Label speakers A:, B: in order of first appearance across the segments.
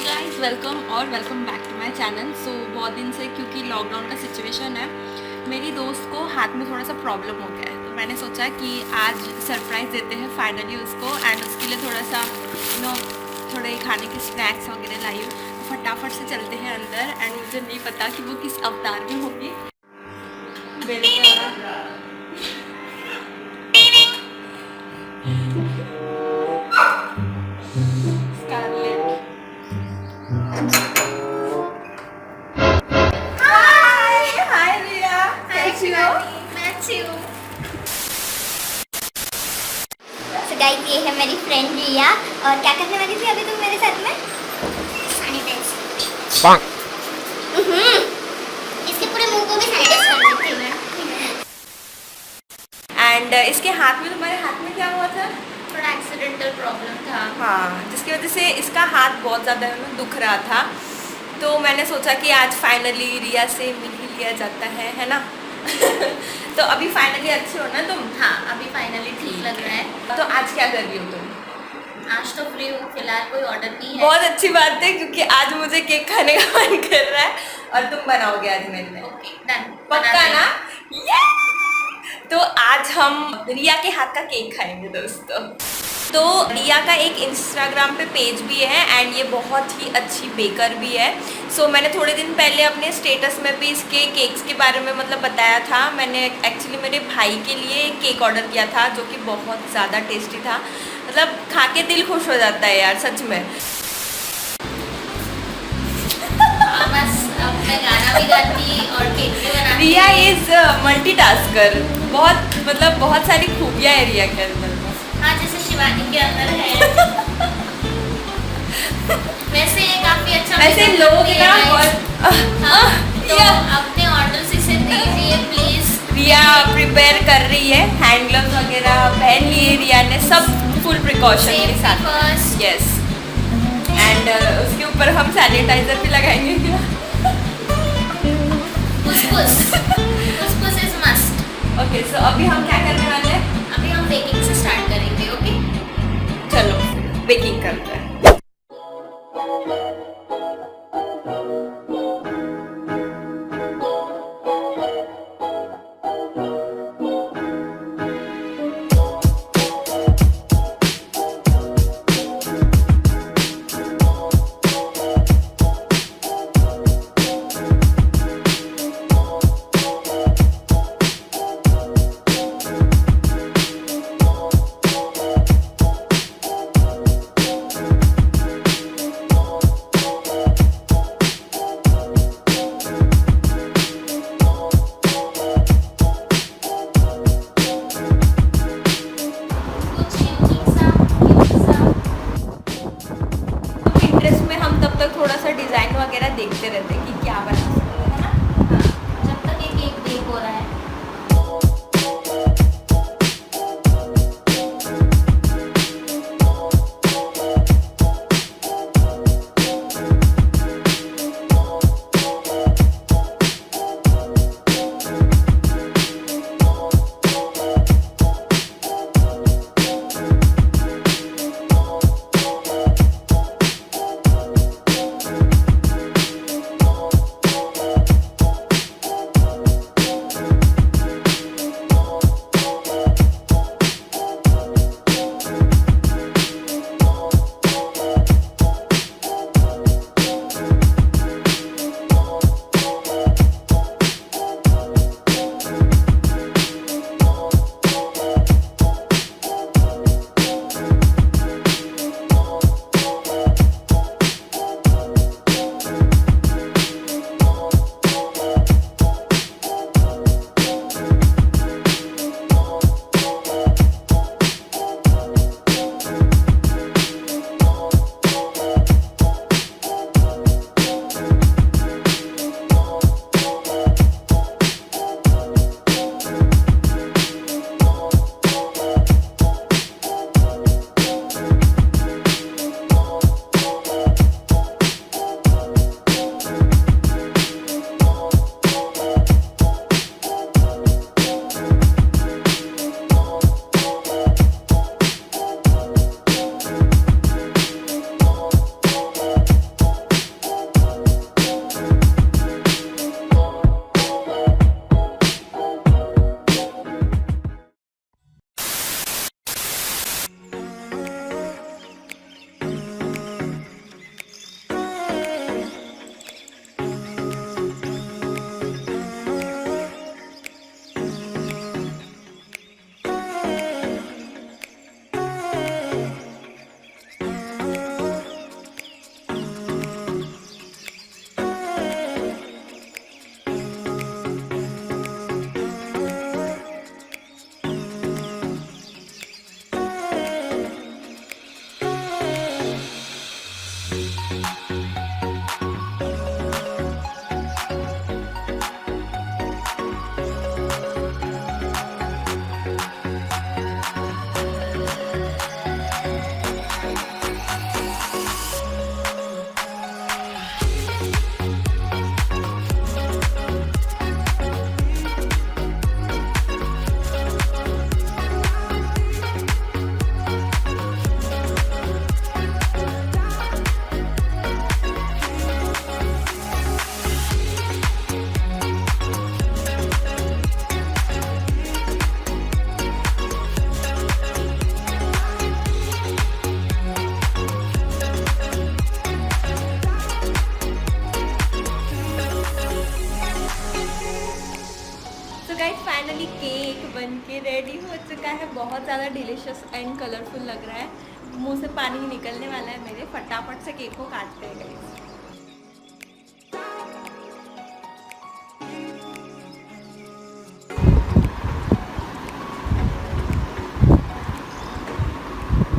A: Guys welcome back to my channel. So बहुत दिन से क्योंकि लॉकडाउन का सिचुएशन है, मेरी दोस्त को हाथ में थोड़ा सा प्रॉब्लम हो गया है, तो मैंने सोचा कि आज सरप्राइज़ देते हैं फाइनली उसको। एंड उसके लिए थोड़ा सा थोड़े खाने के स्नैक्स वगैरह लाई हूँ। तो फटाफट से चलते हैं अंदर। एंड मुझे नहीं पता कि वो किस अवतार में होगी।
B: गाइस ये है मेरी फ्रेंड रिया। और क्या करने वाली थी अभी तुम मेरे साथ में? सैनिटाइज। इसके पूरे मुंह को भी सैनिटाइज कर देती हूँ मैं।
A: एंड इसके हाथ में, तुम्हारे हाथ में क्या हुआ था?
B: थोड़ा एक्सीडेंटल प्रॉब्लम था।
A: हाँ, जिसकी वजह से इसका हाथ बहुत ज़्यादा दुख रहा था। तो मैंने सोचा कि आज फाइनली रिया से मिल ही लिया जाता है ना। तो अभी फाइनली अच्छे हो ना तुम?
B: हाँ, अभी फाइनली ठीक लग रहा है।
A: तो आज क्या कर रही हो तुम?
B: आज तो फ्री हूँ, फिलहाल कोई ऑर्डर नहीं है।
A: बहुत अच्छी बात है, क्योंकि आज मुझे केक खाने का मन कर रहा है और तुम बनाओगे आज मेरे लिए।
B: ओके डन,
A: पक्का ना? तो आज हम रिया के हाथ का केक खाएंगे दोस्तों। तो रिया का एक इंस्टाग्राम पे पेज भी है एंड ये बहुत ही अच्छी बेकर भी है। सो मैंने थोड़े दिन पहले अपने स्टेटस में भी इसके केक्स के बारे में बताया था। मैंने एक्चुअली मेरे भाई के लिए केक ऑर्डर किया था, जो कि बहुत ज़्यादा टेस्टी था। खा के दिल खुश हो जाता है यार, सच में।
B: बस अब मैं गाना भी गाती और केक भी बनाती।
A: रिया इज मल्टीटास्कर। बहुत सारी खूबियाँ है रिया के अंदर।
B: हाँ, जैसे शिवानी के अंदर है। वैसे ये काफी अच्छा।
A: वैसे लोग ना
B: तो अपने ऑर्डर्स इसे दीजिए प्लीज।
A: रिया प्रिपेयर कर रही है, हैंड ग्लव्स वगैरह पहन लिए रिया ने, सब फुल प्रिकॉशन के साथ। यस, एंड उसके ऊपर हम सैनिटाइजर भी लगाएंगे।
B: कुछ इज मस्ट।
A: ओके, सो अभी हम क्या करने वाले हैं?
B: अभी हम बेकिंग से स्टार्ट करेंगे। ओके,
A: चलो बेकिंग करते हैं। थोड़ा सा डिजाइन वगैरह देखते रहते हैं कि क्या बना सकते हैं, है ना?
B: हाँ, जब तक ये केक बेक हो रहा है।
A: बहुत ज़्यादा डिलीशियस एंड कलरफुल लग रहा है, मुंह से पानी निकलने वाला है मेरे। फटाफट से केक को काटते हैं guys.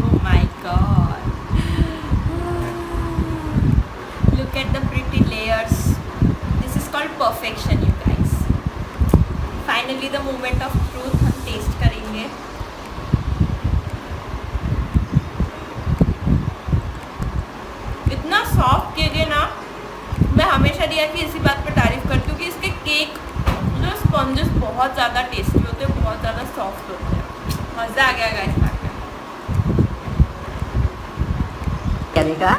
A: Oh my God. Look at the pretty layers. This is called perfection, you guys. Finally the moment of truth, हम टेस्ट करेंगे। इतना सॉफ्ट केक है ना, मैं हमेशा रिया की इसी बात पर तारीफ करती हूँ कि इसके केक जो स्पॉन्जेस बहुत ज़्यादा टेस्टी होते हैं, बहुत ज़्यादा सॉफ्ट होते हैं। मज़ा आ गया गाइस खा के।
C: करेगा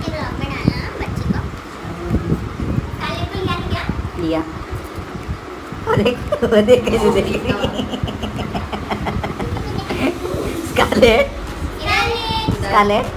B: ये ब्लॉग में डालना बच्ची को। काले को लिया क्या?
C: लिया वो देख कैसे देख स्कारलेट स्कारलेट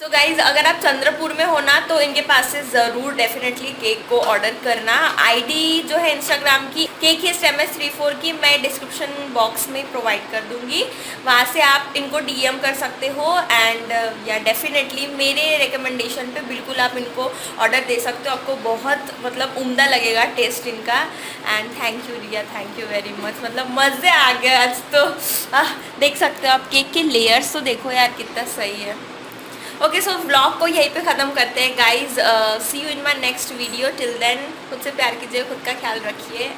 A: सो गाइज अगर आप चंद्रपुर में हो ना तो इनके पास से ज़रूर डेफिनेटली केक को ऑर्डर करना। आईडी जो है इंस्टाग्राम की KKSMS34 की मैं डिस्क्रिप्शन बॉक्स में प्रोवाइड कर दूंगी, वहाँ से आप इनको DM कर सकते हो। एंड या डेफिनेटली मेरे रिकमेंडेशन पे बिल्कुल आप इनको ऑर्डर दे सकते हो, आपको बहुत मतलब उम्दा लगेगा टेस्ट इनका। And thank you Riya, thank you very much, मतलब मज़े आ गए आज तो। देख सकते हो आप केक के लेयर्स तो देखो यार कितना सही है। ओके सो व्लॉग को यहीं पे ख़त्म करते हैं guys. See you in my next video. Till then खुद से प्यार कीजिए, खुद का ख्याल रखिए।